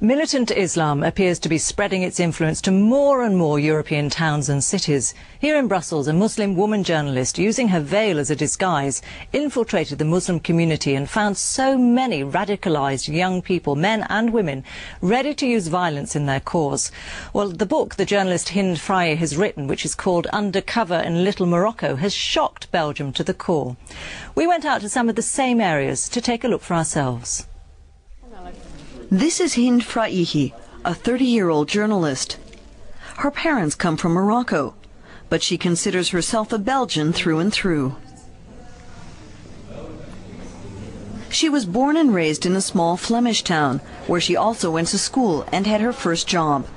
Militant Islam appears to be spreading its influence to more and more European towns and cities. Here in Brussels, a Muslim woman journalist, using her veil as a disguise, infiltrated the Muslim community and found so many radicalised young people, men and women, ready to use violence in their cause. Well, the book the journalist Hind Fraye has written, which is called Undercover in Little Morocco, has shocked Belgium to the core. We went out to some of the same areas to take a look for ourselves. This is Hind Fraye, a 30-year-old journalist. Her parents come from Morocco, but she considers herself a Belgian through and through. She was born and raised in a small Flemish town, where she also went to school and had her first job.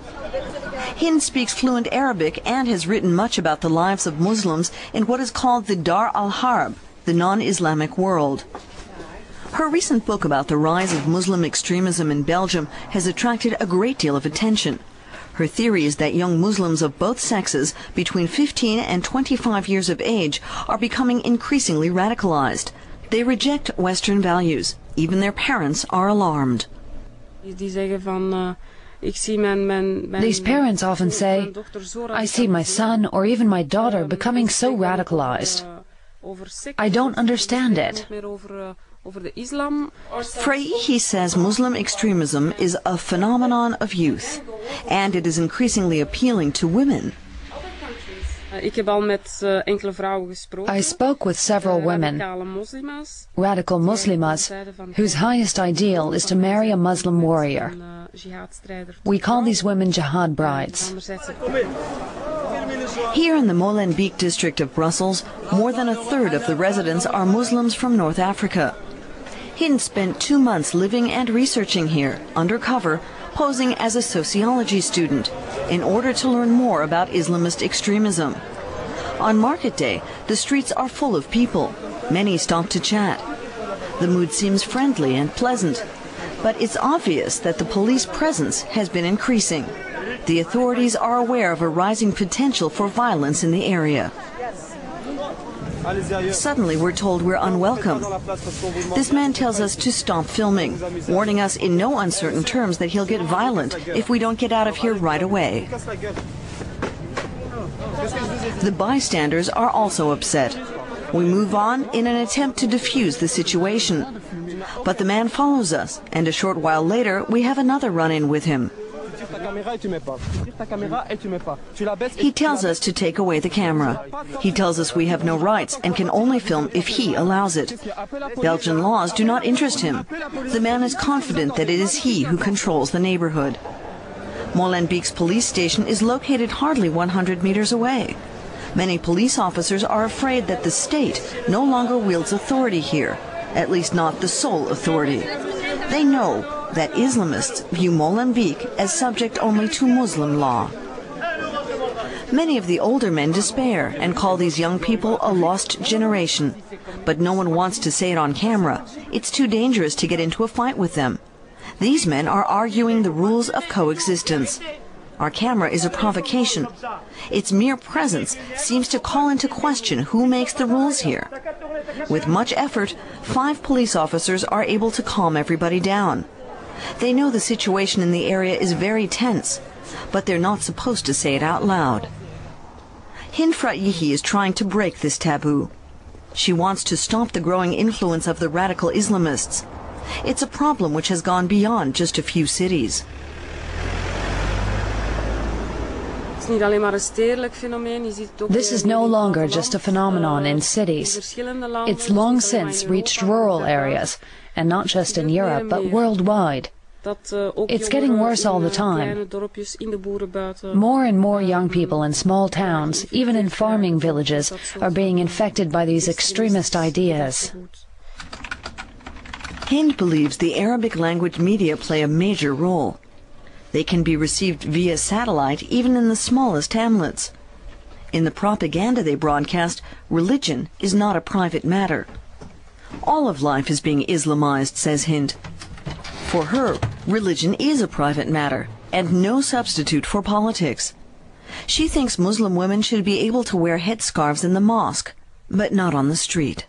Hind speaks fluent Arabic and has written much about the lives of Muslims in what is called the Dar al-Harb, the non-Islamic world. Her recent book about the rise of Muslim extremism in Belgium has attracted a great deal of attention. Her theory is that young Muslims of both sexes, between 15 and 25 years of age, are becoming increasingly radicalized. They reject Western values. Even their parents are alarmed. These parents often say, "I see my son or even my daughter becoming so radicalized. I don't understand it." Fraye says Muslim extremism is a phenomenon of youth, and it is increasingly appealing to women. I spoke with several women, radical Muslimas, whose highest ideal is to marry a Muslim warrior. We call these women jihad brides. Here in the Molenbeek district of Brussels, more than a third of the residents are Muslims from North Africa. Hind spent 2 months living and researching here, undercover, posing as a sociology student, in order to learn more about Islamist extremism. On market day, the streets are full of people. Many stop to chat. The mood seems friendly and pleasant, but it's obvious that the police presence has been increasing. The authorities are aware of a rising potential for violence in the area. Suddenly we're told we're unwelcome. This man tells us to stop filming, warning us in no uncertain terms that he'll get violent if we don't get out of here right away. The bystanders are also upset. We move on in an attempt to defuse the situation. But the man follows us, and a short while later we have another run-in with him. He tells us to take away the camera. He tells us we have no rights and can only film if he allows it. Belgian laws do not interest him. The man is confident that it is he who controls the neighborhood. Molenbeek's police station is located hardly 100 meters away. Many police officers are afraid that the state no longer wields authority here, at least not the sole authority. They know that Islamists view Molenbeek as subject only to Muslim law. Many of the older men despair and call these young people a lost generation. But no one wants to say it on camera. It's too dangerous to get into a fight with them. These men are arguing the rules of coexistence. Our camera is a provocation. Its mere presence seems to call into question who makes the rules here. With much effort, 5 police officers are able to calm everybody down. They know the situation in the area is very tense, but they're not supposed to say it out loud. Hind Fraye is trying to break this taboo. She wants to stop the growing influence of the radical Islamists. It's a problem which has gone beyond just a few cities. This is no longer just a phenomenon in cities. It's long since reached rural areas, and not just in Europe, but worldwide. It's getting worse all the time. More and more young people in small towns, even in farming villages, are being infected by these extremist ideas. Hind believes the Arabic language media play a major role. They can be received via satellite even in the smallest hamlets. In the propaganda they broadcast, religion is not a private matter. All of life is being Islamized, says Hind. For her, religion is a private matter and no substitute for politics. She thinks Muslim women should be able to wear headscarves in the mosque, but not on the street.